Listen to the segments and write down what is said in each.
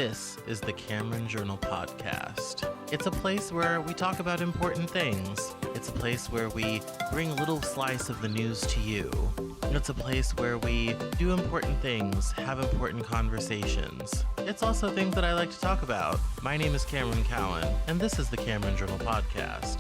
This is the Cameron Journal Podcast. It's a place where we talk about important things. It's a place where we bring a little slice of the news to you. It's a place where we do important things, have important conversations. It's also things that I like to talk about. My name is Cameron Cowan, and this is the Cameron Journal Podcast.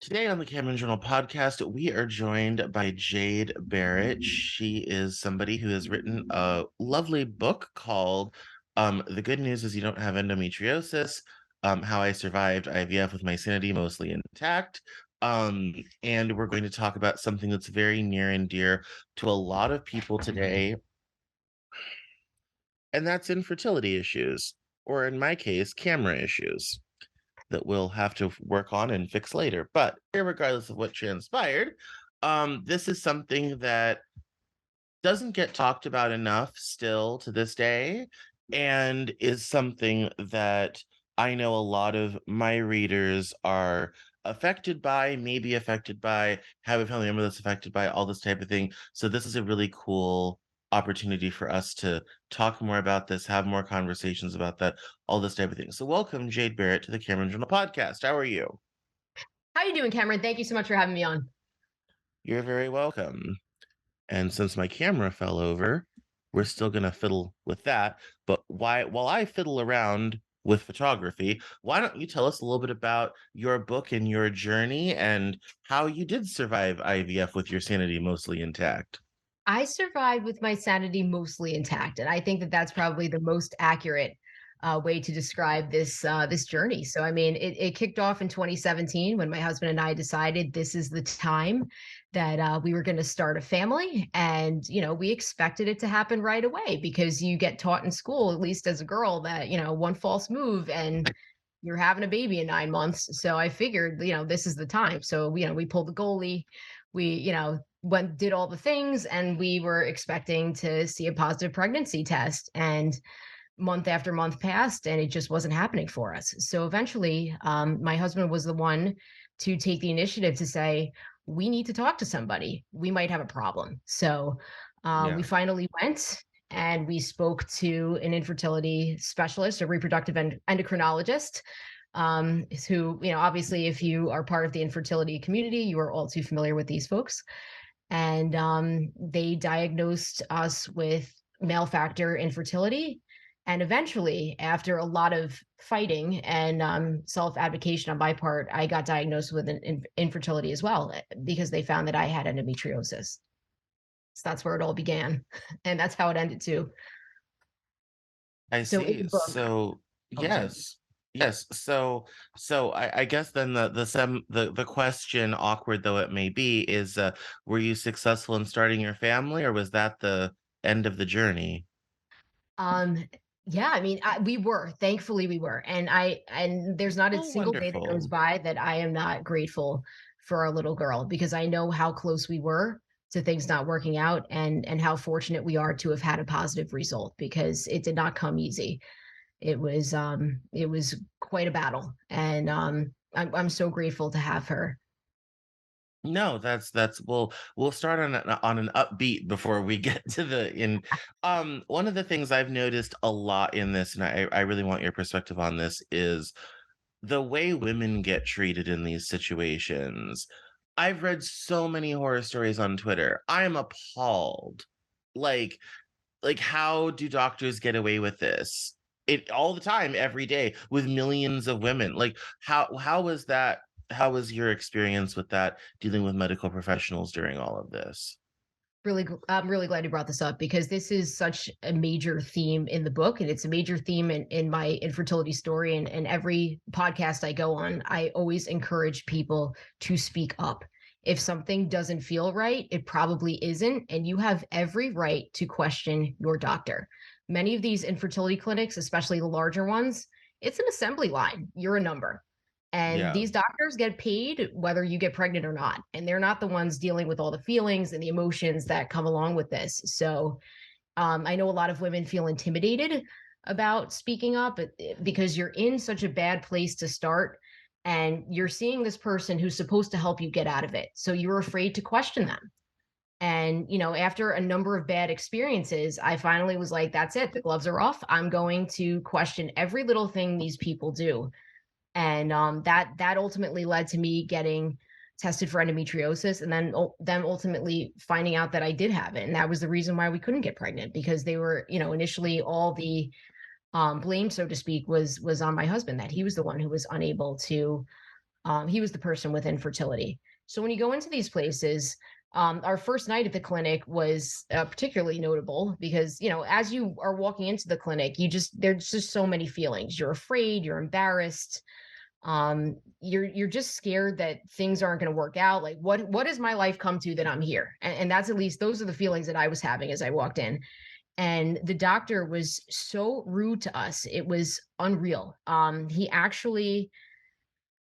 Today on the Cameron Journal Podcast, we are joined by Jade Barrett. She is somebody who has written a lovely book called The Good News Is You Don't Have Endometriosis, How I Survived IVF with My Sanity Mostly Intact. And we're going to talk about something that's very near and dear to a lot of people today, and that's infertility issues, or in my case, camera issues that we'll have to work on and fix later. But regardless of what transpired, this is something that doesn't get talked about enough still to this day, and is something that I know a lot of my readers are affected by, maybe affected by, have a family member that's affected by, all this type of thing. So this is a really cool opportunity for us to talk more about this, have more conversations about that, all this type of thing. So welcome, Jade Barrett, to the Cameron Journal Podcast. How are you? How you doing, Cameron? Thank you so much for having me on. You're very welcome. And since my camera fell over, we're still gonna fiddle with that. But while I fiddle around with photography, why don't you tell us a little bit about your book and your journey and how you did survive IVF with your sanity mostly intact? I survived with my sanity mostly intact, and I think that that's probably the most accurate way to describe this journey. So, I mean, it kicked off in 2017 when my husband and I decided this is the time that we were going to start a family, and we expected it to happen right away because you get taught in school, at least as a girl, that one false move and you're having a baby in 9 months. So I figured, this is the time. So, we pulled the goalie. We, went, did all the things, and we were expecting to see a positive pregnancy test. And month after month passed, and it just wasn't happening for us. So eventually, my husband was the one to take the initiative to say, we need to talk to somebody. We might have a problem. So we Yeah. finally went and we spoke to an infertility specialist, a reproductive endocrinologist, who, obviously, if you are part of the infertility community, you are all too familiar with these folks. And they diagnosed us with male factor infertility. And eventually, after a lot of fighting and self advocation on my part, I got diagnosed with an infertility as well because they found that I had endometriosis. So that's where it all began. And that's how it ended too. I So in see. the book, So oh, sorry. yes. Yes. So I guess then the question, awkward though it may be, is were you successful in starting your family, or was that the end of the journey? Um, yeah, I mean, thankfully we were. And there's not a Oh, single day that goes wonderful. by that I am not grateful for our little girl because I know how close we were to things not working out and how fortunate we are to have had a positive result because it did not come easy. It was quite a battle. And I'm so grateful to have her. No, that's we'll start on an upbeat before we get to the in. One of the things I've noticed a lot in this, and I really want your perspective on this, is the way women get treated in these situations. I've read so many horror stories on Twitter. I am appalled. Like, how do doctors get away with this? It all the time, every day, with millions of women. Like, how was that? How was your experience with that, dealing with medical professionals during all of this? I'm really glad you brought this up because this is such a major theme in the book, and it's a major theme in my infertility story. And every podcast I go on, I always encourage people to speak up. If something doesn't feel right, it probably isn't, and you have every right to question your doctor. Many of these infertility clinics, especially the larger ones, it's an assembly line. You're a number. And Yeah. these doctors get paid whether you get pregnant or not. And they're not the ones dealing with all the feelings and the emotions that come along with this. So I know a lot of women feel intimidated about speaking up because you're in such a bad place to start. And you're seeing this person who's supposed to help you get out of it. So you're afraid to question them. And, after a number of bad experiences, I finally was like, that's it. The gloves are off. I'm going to question every little thing these people do, and that ultimately led to me getting tested for endometriosis, and then them ultimately finding out that I did have it, and that was the reason why we couldn't get pregnant, because they were, initially all the blame, so to speak, was on my husband, that he was the one who was unable to, he was the person with infertility. So when you go into these places, our first night at the clinic was particularly notable because, as you are walking into the clinic, there's just so many feelings. You're afraid, you're embarrassed, you're just scared that things aren't going to work out. Like, what has my life come to that I'm here? And that's, at least those are the feelings that I was having as I walked in. And the doctor was so rude to us, it was unreal. He actually,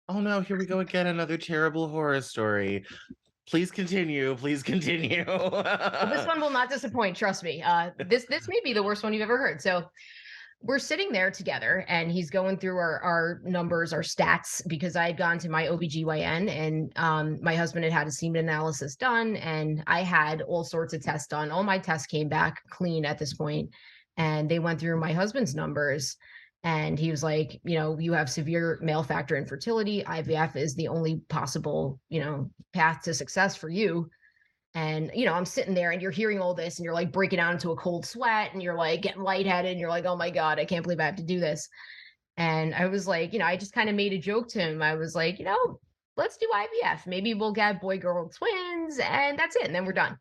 Oh no, here we go again, another terrible horror story. Please continue. Please continue. well, this one will not disappoint, trust me. This may be the worst one you've ever heard. So we're sitting there together, and he's going through our numbers, our stats, because I had gone to my OBGYN, and my husband had a semen analysis done, and I had all sorts of tests done. All my tests came back clean at this point, and they went through my husband's numbers, and he was like, you have severe male factor infertility. IVF is the only possible, path to success for you. And, I'm sitting there and you're hearing all this and you're like breaking out into a cold sweat and you're like getting lightheaded and you're like, oh my God, I can't believe I have to do this. And I was like, I just kind of made a joke to him. I was like, let's do IVF. Maybe we'll get boy girl twins and that's it. And then we're done.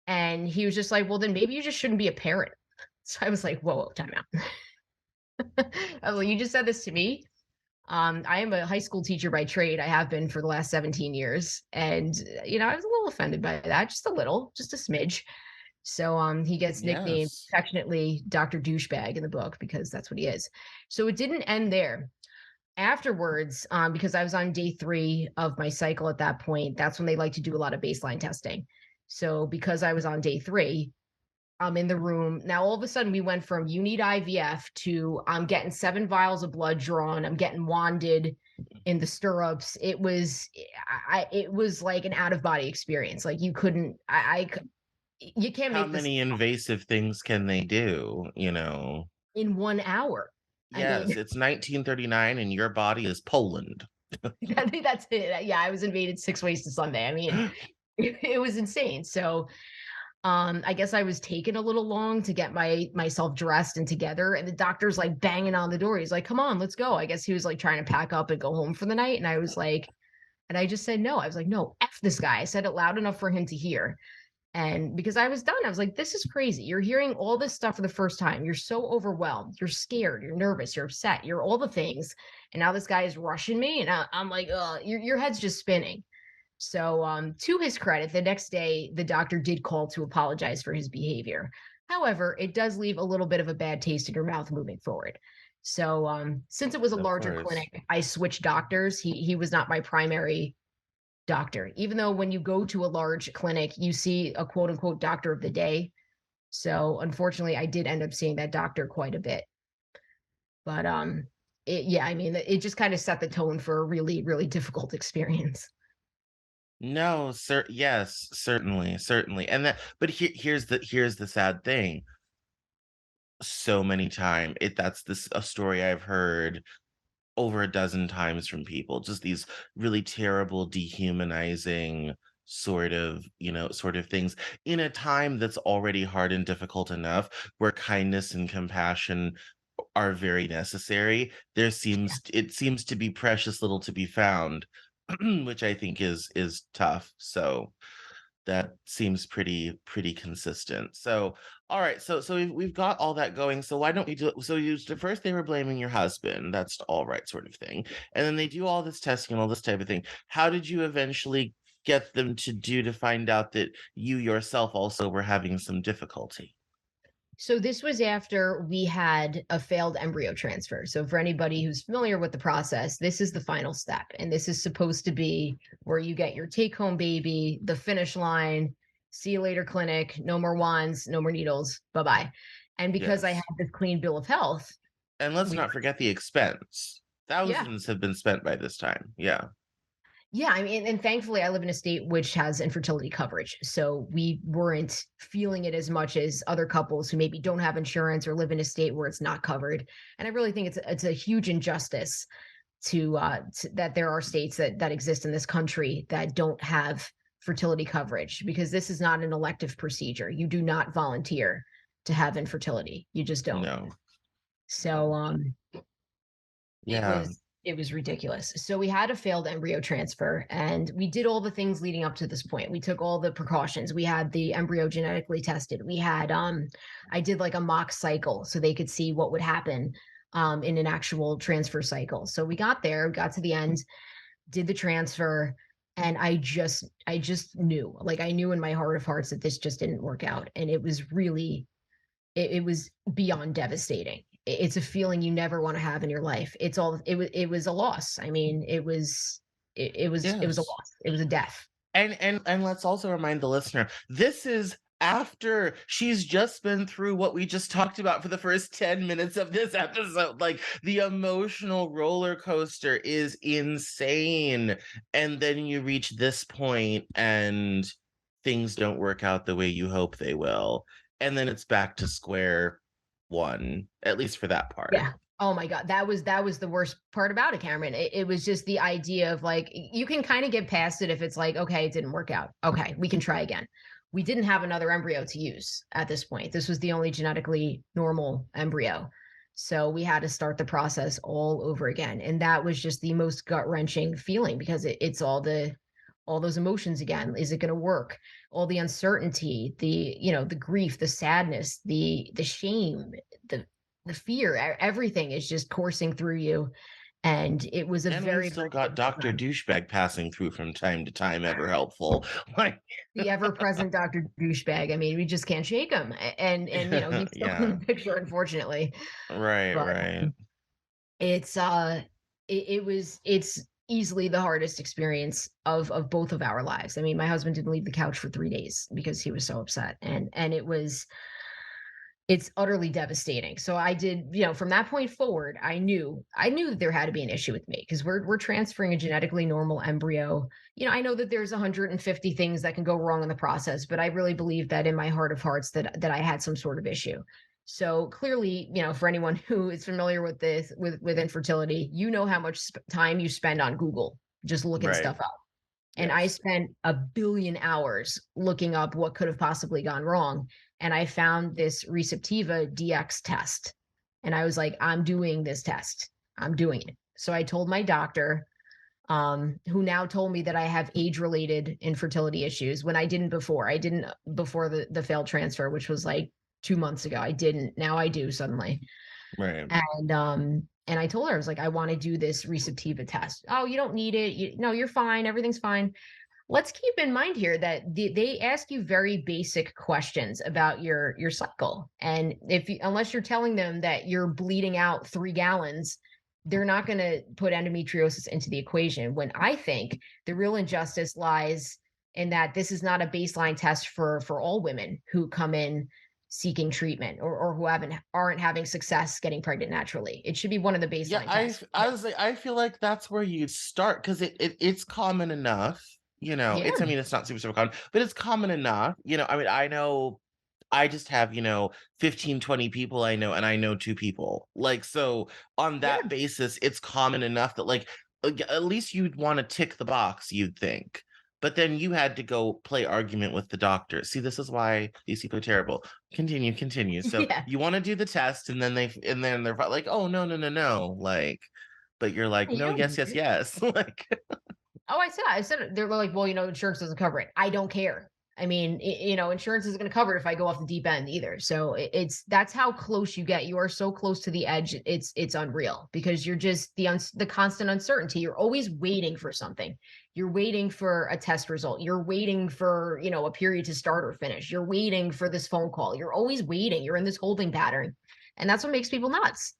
And he was just like, well, then maybe you just shouldn't be a parent. So I was like, whoa, time out. I was like, you just said this to me. I am a high school teacher by trade. I have been for the last 17 years. And, I was a little offended by that, just a little, just a smidge. So he gets nicknamed Yes. affectionately Dr. Douchebag in the book because that's what he is. So it didn't end there. Afterwards, because I was on day 3 of my cycle at that point, that's when they like to do a lot of baseline testing. So because I was on day 3, I'm in the room. Now, all of a sudden, we went from you need IVF to I'm getting 7 vials of blood drawn. I'm getting wanded in the stirrups. It was like an out of body experience. Like you couldn't, you can't How make this many invasive things can they do, you know? in 1 hour. I Yes, mean, it's 1939 and your body is Poland. I think that's it. Yeah, I was invaded 6 ways to Sunday. I mean, it was insane. So I guess I was taking a little long to get myself dressed and together, and the doctor's like banging on the door. He's like, come on, let's go. I guess he was like trying to pack up and go home for the night. And I was like, and I just said no. I was like, no, F this guy. I said it loud enough for him to hear. And because I was done, I was like, this is crazy. You're hearing all this stuff for the first time. You're so overwhelmed. You're scared. You're nervous. You're upset. You're all the things. And now this guy is rushing me. And I'm like, your head's just spinning. So, to his credit, the next day, the doctor did call to apologize for his behavior. However, it does leave a little bit of a bad taste in your mouth moving forward. So, since it was a Of larger course. clinic, I switched doctors. He was not my primary doctor, even though when you go to a large clinic, you see a quote unquote doctor of the day. So, unfortunately, I did end up seeing that doctor quite a bit. But, yeah, I mean, it just kind of set the tone for a really, really difficult experience. No, sir. Yes, certainly, certainly. And that, but here's the sad thing. So many times, that's this a story I've heard over a dozen times from people. Just these really terrible, dehumanizing sort of things in a time that's already hard and difficult enough, where kindness and compassion are very necessary. It seems to be precious little to be found, which I think is tough. So That seems pretty consistent. So, all right. So we've got all that going. So why don't we do it? So you first they were blaming your husband. That's all right, sort of thing. And then they do all this testing and all this type of thing. How did you eventually get them to find out that you yourself also were having some difficulty? So this was after we had a failed embryo transfer. So for anybody who's familiar with the process, this is the final step. And this is supposed to be where you get your take home baby, the finish line, see you later clinic, no more wands, no more needles, bye-bye. And because I had Yes. this clean bill of health, And let's we not forget the expense. yeah. Thousands have been spent by this time. Yeah. Yeah, I mean, and thankfully, I live in a state which has infertility coverage, so we weren't feeling it as much as other couples who maybe don't have insurance or live in a state where it's not covered. And I really think it's a huge injustice that there are states that exist in this country that don't have fertility coverage because this is not an elective procedure. You do not volunteer to have infertility. You just don't. No. So, it Yeah. was ridiculous. So we had a failed embryo transfer and we did all the things leading up to this point. We took all the precautions. We had the embryo genetically tested. We had I did like a mock cycle so they could see what would happen in an actual transfer cycle. So we got there, got to the end, did the transfer, and I just knew. Like I knew in my heart of hearts that this just didn't work out. And it was really it was beyond devastating. It's a feeling you never want to have in your life. It was a loss. I mean, it was a Yes. loss. It was a death. And let's also remind the listener, this is after she's just been through what we just talked about for the first 10 minutes of this episode. Like the emotional roller coaster is insane. And then you reach this point and things don't work out the way you hope they will. And then it's back to square one, at least for that part. Yeah. Oh my God. That was the worst part about it, Cameron. It was just the idea of like you can kind of get past it if it's like, okay, it didn't work out. Okay, we can try again. We didn't have another embryo to use at this point. This was the only genetically normal embryo. So we had to start the process all over again. And that was just the most gut-wrenching feeling because it's all those emotions again. Is it going to work? All the uncertainty, the grief, the sadness, the shame, the the fear, everything is just coursing through you. And it was a And we've very, still very got difficult Dr. time. Douchebag passing through from time to time, ever helpful. Like, The ever-present Dr. Douchebag. I mean, we just can't shake him. And he's still in yeah, the picture, unfortunately. right, But right. it's it's easily the hardest experience of both of our lives. I mean, my husband didn't leave the couch for 3 days because he was so upset. And it's utterly devastating. So I did, from that point forward, I knew that there had to be an issue with me because we're transferring a genetically normal embryo. I know that there's 150 things that can go wrong in the process, but I really believe that in my heart of hearts that I had some sort of issue. So clearly, for anyone who is familiar with this with infertility, how much time you spend on Google just looking Right. stuff up. And I Yes. spent a billion hours looking up what could have possibly gone wrong. And I found this Receptiva DX test. And I was like, I'm doing this test. I'm doing it. So I told my doctor, who now told me that I have age related infertility issues when I didn't before. I didn't before the failed transfer, which was like 2 months ago. I didn't. Now I do suddenly. Right. And I told her, I was like, I want to do this Receptiva test. Oh, you don't need it. No, you're fine. Everything's fine. Let's keep in mind here that they ask you very basic questions about your cycle. And unless you're telling them that you're bleeding out 3 gallons, they're not going to put endometriosis into the equation. When I think the real injustice lies in that this is not a baseline test for all women who come in seeking treatment or who aren't having success getting pregnant naturally. It should be one of the Yeah, baseline I tests. f- I was like, I feel like that's where you start because it's common enough. Yeah, I mean, it's not super common, but it's common enough. I mean, I know I just have, 15, 20 people I know, and I know two people. Like, so on that yeah, basis, it's common enough that, like, at least you'd want to tick the box, you'd think. But then you had to go play argument with the doctor. See, this is why these people are terrible. Continue, continue. So yeah. you want to do the test, and then they're like, oh, no, no, no, no. Like, but you're like, You no, don't yes, need yes, it. yes. Like, Oh, I said they're like, well, insurance doesn't cover it. I don't care. I mean, insurance isn't going to cover it if I go off the deep end either. So that's how close you get. You are so close to the edge. It's unreal because you're just the constant uncertainty. You're always waiting for something. You're waiting for a test result. You're waiting for, a period to start or finish. You're waiting for this phone call. You're always waiting. You're in this holding pattern. And that's what makes people nuts.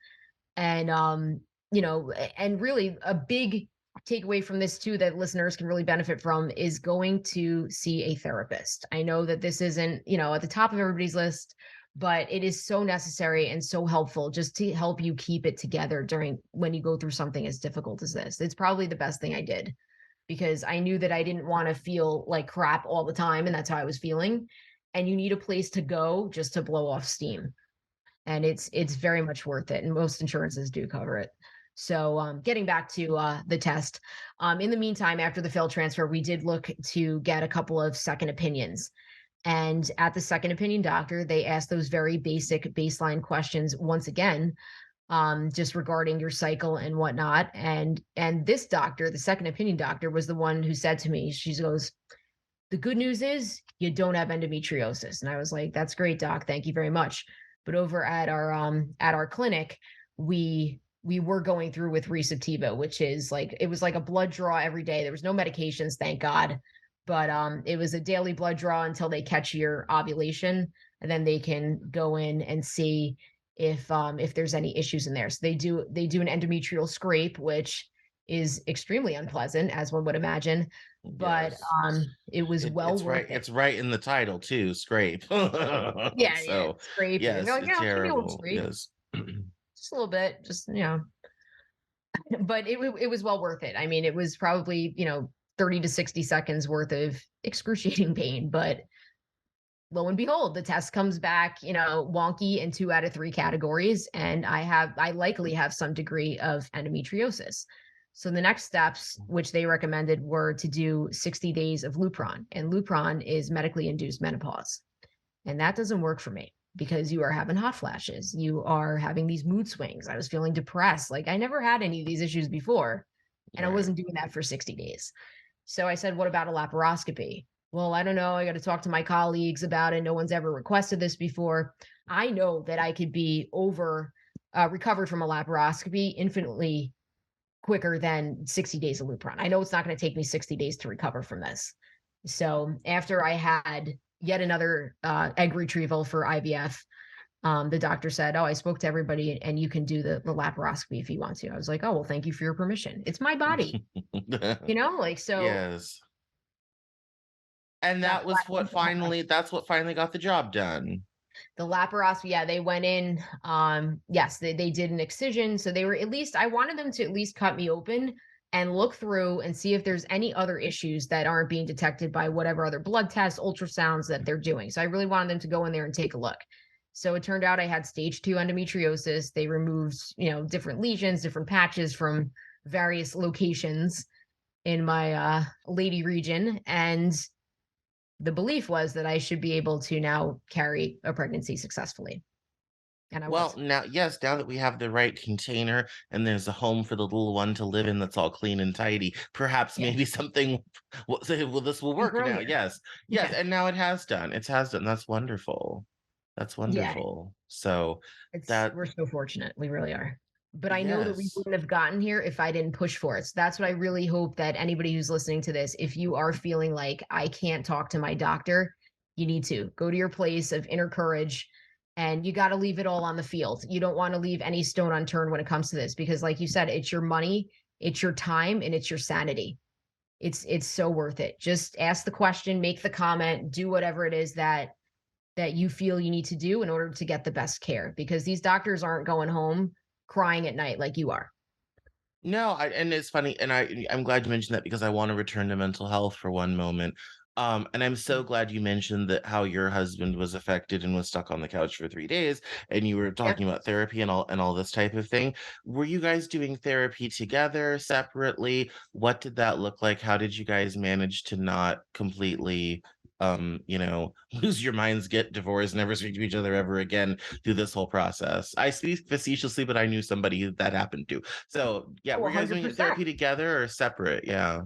And and really a big takeaway from this too that listeners can really benefit from is going to see a therapist. I know that this isn't, at the top of everybody's list, but it is so necessary and so helpful just to help you keep it together during when you go through something as difficult as this. It's probably the best thing I did because I knew that I didn't want to feel like crap all the time, and that's how I was feeling. And you need a place to go just to blow off steam, and it's very much worth it, and most insurances do cover it. So getting back to the test, in the meantime, after the failed transfer, we did look to get a couple of second opinions. And at the second opinion doctor, they asked those very basic baseline questions once again, just regarding your cycle and whatnot. And this doctor, the second opinion doctor, was the one who said to me, she goes, "The good news is you don't have endometriosis." And I was like, "That's great, doc. Thank you very much." But over at our clinic, we were going through with Receptiva, which is like it was like a blood draw every day. There was no medications, thank God. But it was a daily blood draw until they catch your ovulation, and then they can go in and see if there's any issues in there. So they do an endometrial scrape, which is extremely unpleasant, as one would imagine. But Yes. it was well It's right. worth it. It's right in the title too. Scrape. Yeah, yeah, So scrape. You're yes, like, it's yeah, give me a little terrible. scrape, Yes. just a little bit, just but it was well worth it. I mean, it was probably 30 to 60 seconds worth of excruciating pain, but lo and behold, the test comes back, wonky in 2 out of 3 categories, and I likely have some degree of endometriosis. So the next steps, which they recommended, were to do 60 days of Lupron, and Lupron is medically induced menopause. And that doesn't work for me because you are having hot flashes. You are having these mood swings. I was feeling depressed. Like I never had any of these issues before, and I Right. wasn't doing that for 60 days. So I said, "What about a laparoscopy?" "Well, I don't know. I got to talk to my colleagues about it. No one's ever requested this before." I know that I could be recovered from a laparoscopy infinitely quicker than 60 days of Lupron. I know it's not going to take me 60 days to recover from this. So after I had yet another egg retrieval for IVF, the doctor said, "Oh, I spoke to everybody and you can do the laparoscopy if you want to." I was like, "Oh, well, thank you for your permission. It's my body." Like, so Yes. And that that's what finally got the job done. the laparoscopy, yeah, they went in. Yes, they did an excision. So they were at least, I wanted them to at least cut me open and look through and see if there's any other issues that aren't being detected by whatever other blood tests, ultrasounds that they're doing. So I really wanted them to go in there and take a look. So it turned out I had stage 2 endometriosis. They removed, different lesions, different patches from various locations in my lady region. And the belief was that I should be able to now carry a pregnancy successfully. And I Well, was. now, yes, now that we have the right container and there's a home for the little one to live in that's all clean and tidy, perhaps Yeah. maybe something will say, well, this will And work grow now. here. Yes. Yes. Yeah. And now it has done. It has done. That's wonderful. That's Yeah. wonderful. So that, We're so fortunate. We really are. But I know that we yes. wouldn't have gotten here if I didn't push for it. So that's what I really hope that anybody who's listening to this, if you are feeling like I can't talk to my doctor, you need to go to your place of inner courage, and you got to leave it all on the field. You don't want to leave any stone unturned when it comes to this because like you said, it's your money, it's your time, and it's your sanity. It's so worth it. Just ask the question, make the comment, do whatever it is that you feel you need to do in order to get the best care because these doctors aren't going home crying at night like you are. No, and it's funny, and I'm glad you mentioned that because I want to return to mental health for one moment. And I'm so glad you mentioned that how your husband was affected and was stuck on the couch for 3 days, and you were Yep. talking about therapy and all this type of thing. Were you guys doing therapy together, separately? What did that look like? How did you guys manage to not completely lose your minds, get divorced, never speak to each other ever again through this whole process? I speak facetiously, but I knew somebody that happened to. So, yeah, Oh, were you guys doing 100%. therapy together or separate? Yeah.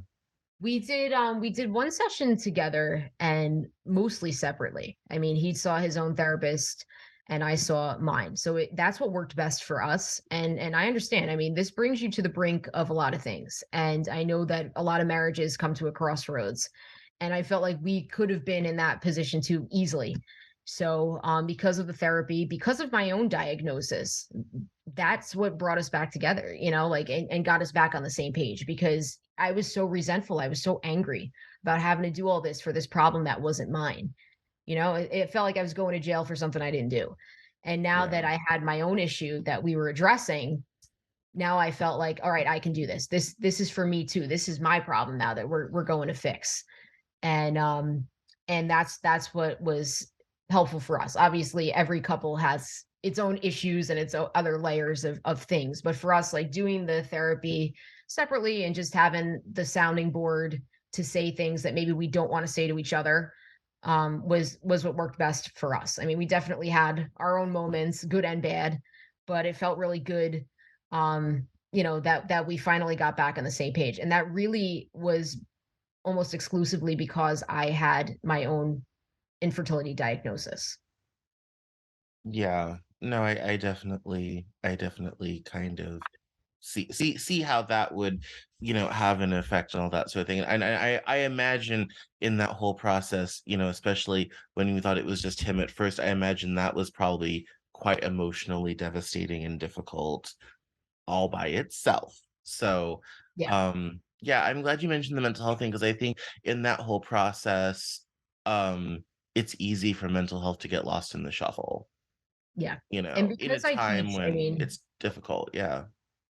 We did one session together and mostly separately. I mean, he saw his own therapist and I saw mine. So that's what worked best for us. And I understand. I mean, this brings you to the brink of a lot of things. And I know that a lot of marriages come to a crossroads. And I felt like we could have been in that position too easily. So, because of the therapy, because of my own diagnosis, that's what brought us back together, like, and got us back on the same page because I was so resentful. I was so angry about having to do all this for this problem that wasn't mine. It felt like I was going to jail for something I didn't do. And now Yeah. that I had my own issue that we were addressing, now I felt like, all right, I can do this. This is for me too. This is my problem now that we're going to fix. And that's what was helpful for us. Obviously, every couple has its own issues and its other layers of things, but for us, like doing the therapy separately and just having the sounding board to say things that maybe we don't want to say to each other, was what worked best for us. I mean, we definitely had our own moments, good and bad, but it felt really good, that we finally got back on the same page, and that really was almost exclusively because I had my own infertility diagnosis. Yeah. No, I definitely kind of see how that would, have an effect and all that sort of thing. And I imagine in that whole process, especially when we thought it was just him at first, I imagine that was probably quite emotionally devastating and difficult all by itself. So, Yeah, yeah, I'm glad you mentioned the mental health thing because I think in that whole process, it's easy for mental health to get lost in the shuffle, yeah. And in a because I time teach, I when mean, it's difficult. Yeah.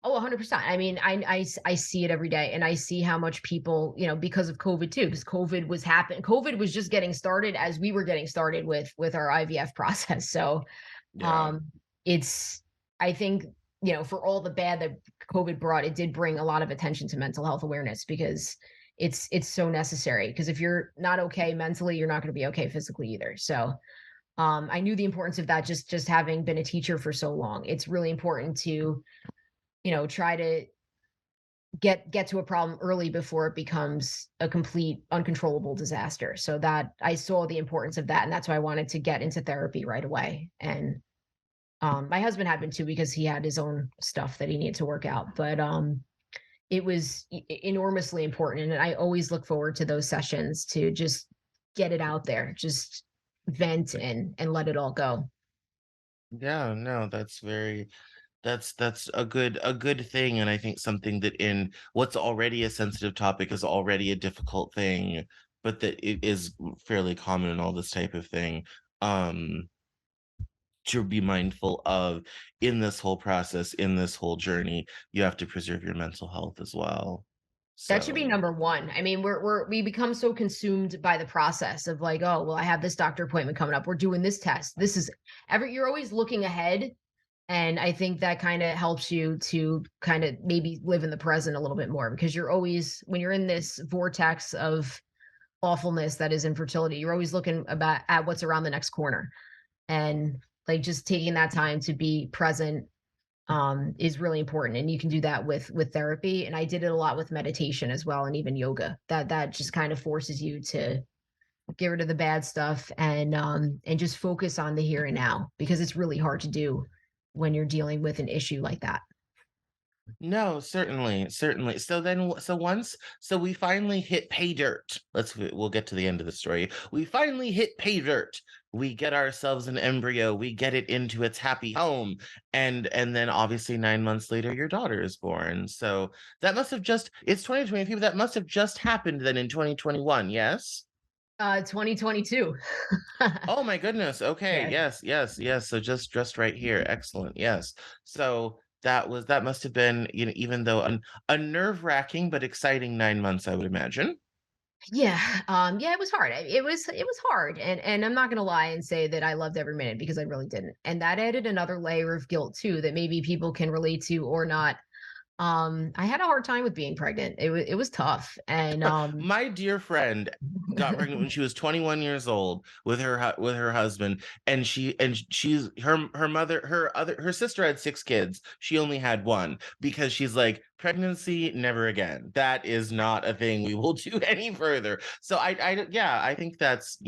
oh, 100%. I mean, I see it every day and I see how much people, because of COVID too, because COVID was just getting started as we were getting started with our IVF process. So, Yeah. um, it's I think, for all the bad that COVID brought, it did bring a lot of attention to mental health awareness because it's so necessary. Because if you're not okay mentally, you're not going to be okay physically either. So, I knew the importance of that just having been a teacher for so long. It's really important to, try to get to a problem early before it becomes a complete uncontrollable disaster. So that I saw the importance of that, and that's why I wanted to get into therapy right away. And my husband had been too because he had his own stuff that he needed to work out. But it was enormously important, and I always look forward to those sessions to just get it out there, just vent and let it all go. Yeah, no, that's a good thing, and I think something that in what's already a sensitive topic is already a difficult thing, but that it is fairly common in all this type of thing. Um, to be mindful of in this whole process, in this whole journey, you have to preserve your mental health as well. That should be So, number one. I mean, we become so consumed by the process of like, oh, well, I have this doctor appointment coming up. We're doing this test. This is you're always looking ahead. And I think that kind of helps you to kind of maybe live in the present a little bit more because you're always, when you're in this vortex of awfulness that is infertility, you're always looking about at what's around the next corner. And like just taking that time to be present, is really important, and you can do that with therapy. And I did it a lot with meditation as well, and even yoga. That just kind of forces you to get rid of the bad stuff and just focus on the here and now because it's really hard to do when you're dealing with an issue like that. no, certainly. So then, so we finally hit pay dirt. We'll get to the end of the story. We finally hit pay dirt. We get ourselves an embryo. We get it into its happy home, and then obviously 9 months later, your daughter is born. So that must have it's 2023, but that must have just happened then in 2021. Yes. 2022. Oh my goodness. Okay. Yeah. Yes. So just right here. Excellent. Yes. So that must have been, even though a nerve-wracking but exciting 9 months, I would imagine. Yeah, yeah, it was hard. It was hard, and I'm not gonna lie and say that I loved every minute because I really didn't. And that added another layer of guilt too that maybe people can relate to or not. I had a hard time with being pregnant. It was tough. And My dear friend got pregnant when she was 21 years old with with her husband, and she's her mother her sister had 6 kids. She only had one because she's like, pregnancy never again. That is not a thing we will do any further. So yeah, I think that's,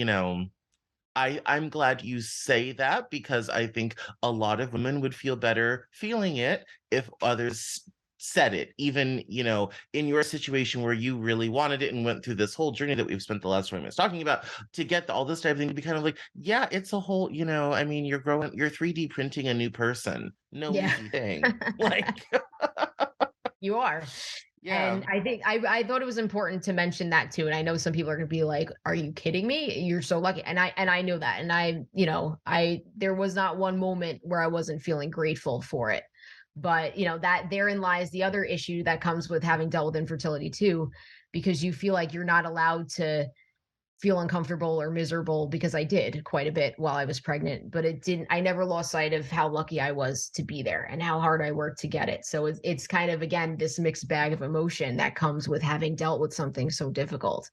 I'm glad you say that, because I think a lot of women would feel better feeling it if others said it, even, in your situation where you really wanted it and went through this whole journey that we've spent the last 20 minutes talking about to get all this type of thing, to be kind of like, yeah, it's a whole, I mean, you're 3D printing a new person. No yeah. easy thing. Like, You are. yeah. And I think I thought it was important to mention that too. And I know some people are gonna be like, "Are you kidding me? You're so lucky." And I know that. And I there was not one moment where I wasn't feeling grateful for it. But that therein lies the other issue that comes with having dealt with infertility too, because you feel like you're not allowed to feel uncomfortable or miserable, because I did quite a bit while I was pregnant, but I never lost sight of how lucky I was to be there and how hard I worked to get it. So it's kind of, again, this mixed bag of emotion that comes with having dealt with something so difficult,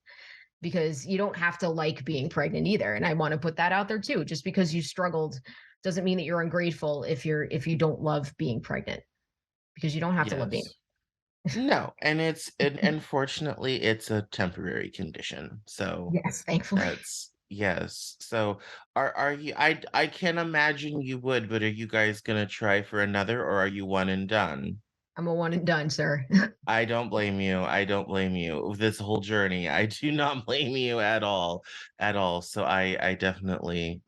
because you don't have to like being pregnant either. And I want to put that out there too. Just because you struggled doesn't mean that you're ungrateful if you don't love being pregnant, because you don't have to love being. Yes. No, and unfortunately it's a temporary condition. So Yes, thankfully. that's yes. So are you, I can imagine you would, but are you guys gonna try for another, or are you one and done? I'm a one and done, sir. I don't blame you. I don't blame you. This whole journey, I do not blame you at all, at all. So I definitely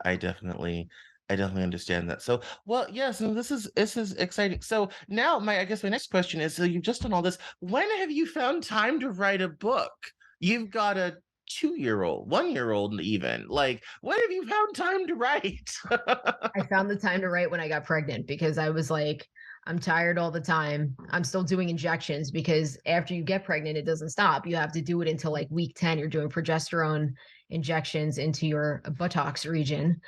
understand that. So, well, yes, and this is exciting. So now, I guess my next question is: so you've just done all this. When have you found time to write a book? You've got a 2-year old, 1-year old, even. Like, when have you found time to write? I found the time to write when I got pregnant, because I was like, I'm tired all the time. I'm still doing injections, because after you get pregnant, it doesn't stop. You have to do it until like week 10. You're doing progesterone injections into your buttocks region.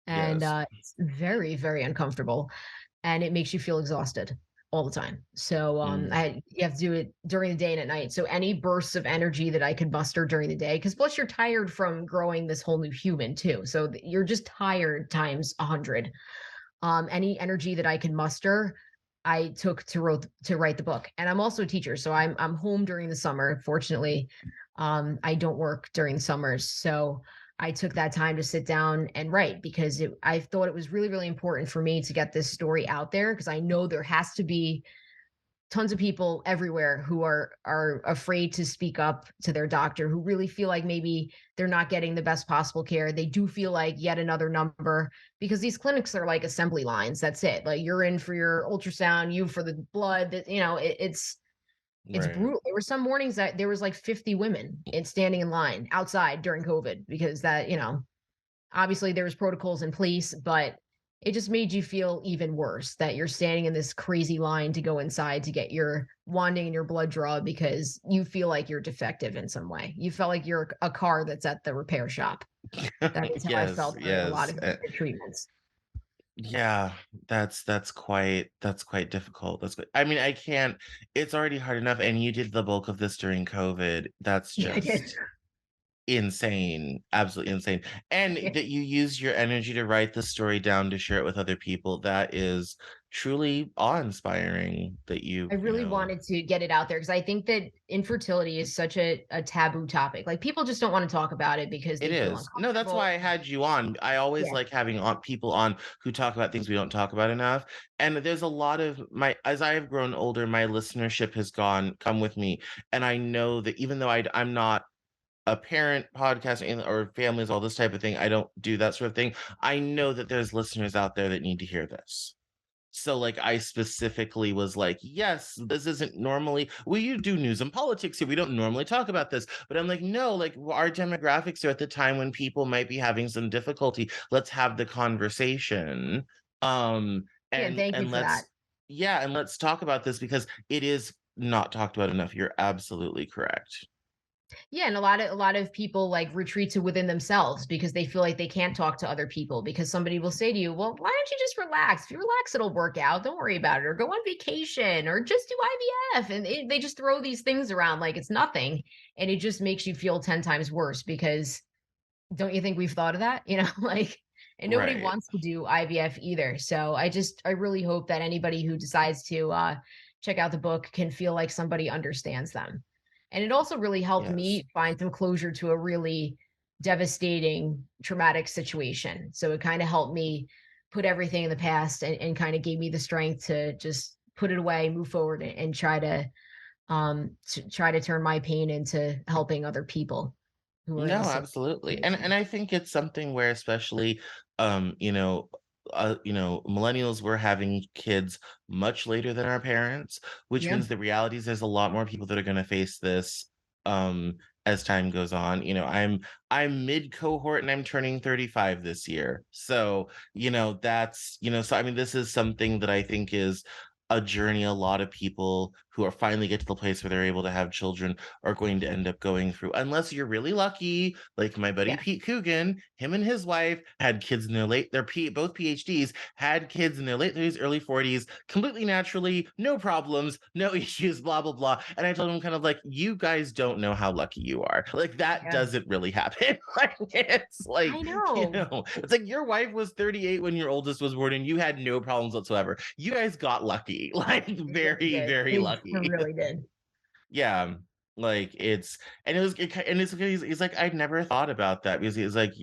And Yes. it's very, very uncomfortable. And it makes you feel exhausted all the time. So Mm, you have to do it during the day and at night. So any bursts of energy that I could muster during the day, because plus you're tired from growing this whole new human too. So you're just tired times 100. Any energy that I could muster, I took to write the book. And I'm also a teacher, so I'm home during the summer. Fortunately, I don't work during summers, so I took that time to sit down and write, because I thought it was really, really important for me to get this story out there, because I know there has to be tons of people everywhere who are afraid to speak up to their doctor, who really feel like maybe they're not getting the best possible care. They do feel like yet another number, because these clinics are like assembly lines. That's it. Like, you're in for your ultrasound, you for the blood. It's right. brutal. There were some mornings that there was like 50 women standing in line outside during COVID, because obviously there was protocols in place, but it just made you feel even worse that you're standing in this crazy line to go inside to get your wanding and your blood draw, because you feel like you're defective in some way. You felt like you're a car that's at the repair shop. That is how I Yes, felt during a lot yes. of the treatments. Yeah, that's quite difficult. I mean, I can't, it's already hard enough, and you did the bulk of this during COVID. That's Yeah, I did. just insane, absolutely insane. And Yeah. that you use your energy to write the story down to share it with other people. That is truly awe-inspiring that I really wanted to get it out there, because I think that infertility is such a taboo topic. Like, people just don't want to talk about it because It they feel is. No, that's why uncomfortable. I had you on. I always Yeah. like having on people on who talk about things we don't talk about enough. And there's a lot of as I have grown older, my listenership has come with me. And I know that even though I'm not a parent podcast or families, all this type of thing, I don't do that sort of thing. I know that there's listeners out there that need to hear this. So, like, I specifically was like, yes, this isn't normally, we do news and politics here. We don't normally talk about this. But I'm like, no, like, our demographics are at the time when people might be having some difficulty. Let's have the conversation. Yeah. And thank you And for that. yeah, and let's talk about this, because it is not talked about enough. You're absolutely correct. Yeah, and a lot of people like retreat to within themselves because they feel like they can't talk to other people because somebody will say to you, "Well, why don't you just relax? If you relax, it'll work out. Don't worry about it, or go on vacation, or just do IVF." And they just throw these things around like it's nothing, and it just makes you feel 10 times worse because don't you think we've thought of that? Like, and nobody Right. wants to do IVF either. So I really hope that anybody who decides to check out the book can feel like somebody understands them. And it also really helped Yes. me find some closure to a really devastating, traumatic situation. So it kind of helped me put everything in the past and kind of gave me the strength to just put it away, move forward, and try to turn my pain into helping other people who are in the No, same absolutely. And situation. I think it's something where especially you know, millennials were having kids much later than our parents, which Yeah. means the reality is there's a lot more people that are going to face this um as time goes on. I'm mid cohort and I'm turning 35 this year. So, that's, so I mean this is something that I think is a journey a lot of people who are finally get to the place where they're able to have children are going to end up going through, unless you're really lucky, like my buddy Yeah. Pete Coogan. Him and his wife had kids in both PhDs, had kids in their late 30s, early 40s, completely naturally, no problems, no issues, blah, blah, blah. And I told him kind of like, you guys don't know how lucky you are. Like, that Yeah. doesn't really happen. Like, it's like, I know. it's like your wife was 38 when your oldest was born and you had no problems whatsoever. You guys got lucky, like They really very, did. very They lucky. really did. Yeah, like it's and it was and it's okay. He's like, I'd never thought about that because he's like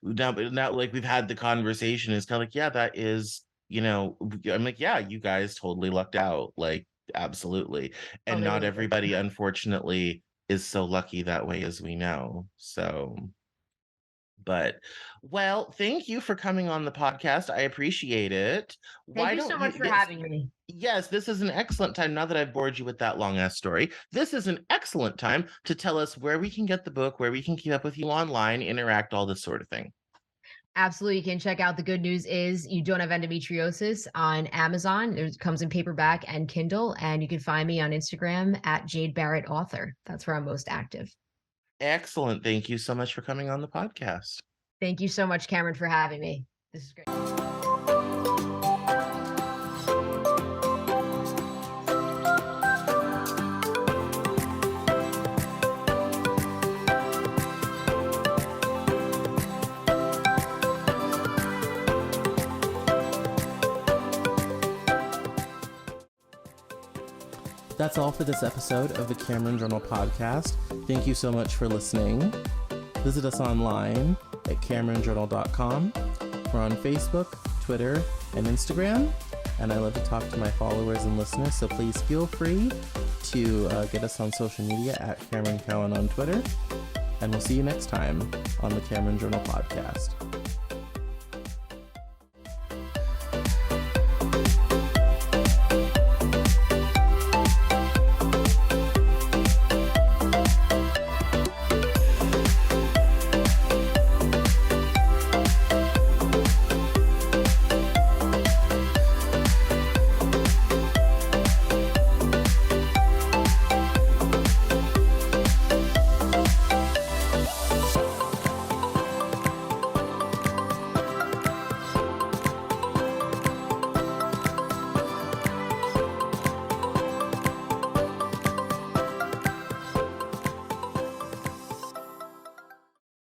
now like we've had the conversation. It's kind of like, yeah, that is, I'm like, yeah, you guys totally lucked out, like absolutely. Oh, And they not really did. everybody, unfortunately, is so lucky that way as we know. So, but well, thank you for coming on the podcast. I appreciate it. Thank Why you don't so you? much for having me. Yes, this is an excellent time. Now that I've bored you with that long ass story, this is an excellent time to tell us where we can get the book, where we can keep up with you online, interact, all this sort of thing. Absolutely. You can check out The Good News Is You Don't Have Endometriosis on Amazon. It comes in paperback and Kindle. And you can find me on Instagram at Jade Barrett Author. That's where I'm most active. Excellent. Thank you so much for coming on the podcast. Thank you so much, Cameron, for having me. This is great. That's all for this episode of the Cameron Journal podcast. Thank you so much for listening. Visit us online at CameronJournal.com. We're on Facebook, Twitter, and Instagram. And I love to talk to my followers and listeners, so please feel free to get us on social media at Cameron Cowan on Twitter. And we'll see you next time on the Cameron Journal podcast.